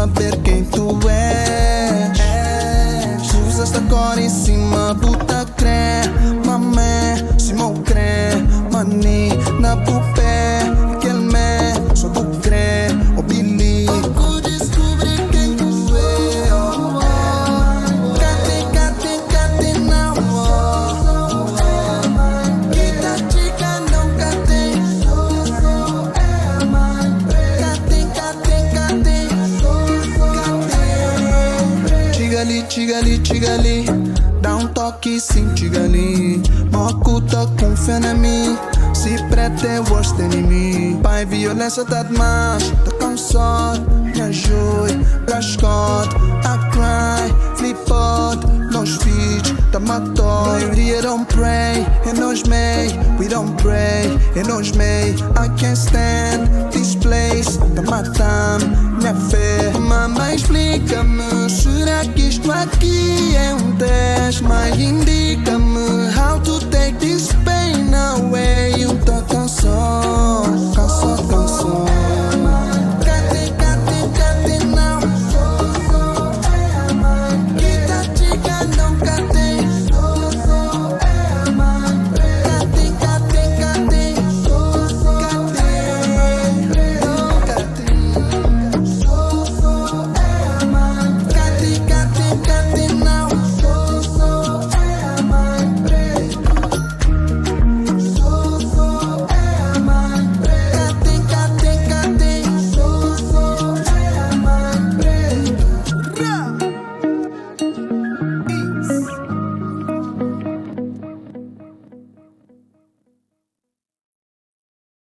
saber quem tu és. Usas agora em cima, puta cré. Mamé, se mo cré. Mani, na pupé. Aquele mé, só tu cré. O Billy, pouco descobri quem tu é. Cate, cate, cate, não. Kita chica não cate. Cate, cate, cate. Chigali, chigali, chigali. Dá toque sim, chigali. Mocuta com fé na mim. Se prete, gosta de mim. Pai, violência tá demais. Tá cansado, me ajude. Brascot, I cry. Flipot, nos feet. Tá matou. Maioria don't pray. E nós may. We don't pray. E nós may. I can't stand this place. Tá matando, minha fé. Mamãe, explica-me. Será que isto aqui é teste? Mas indica-me how to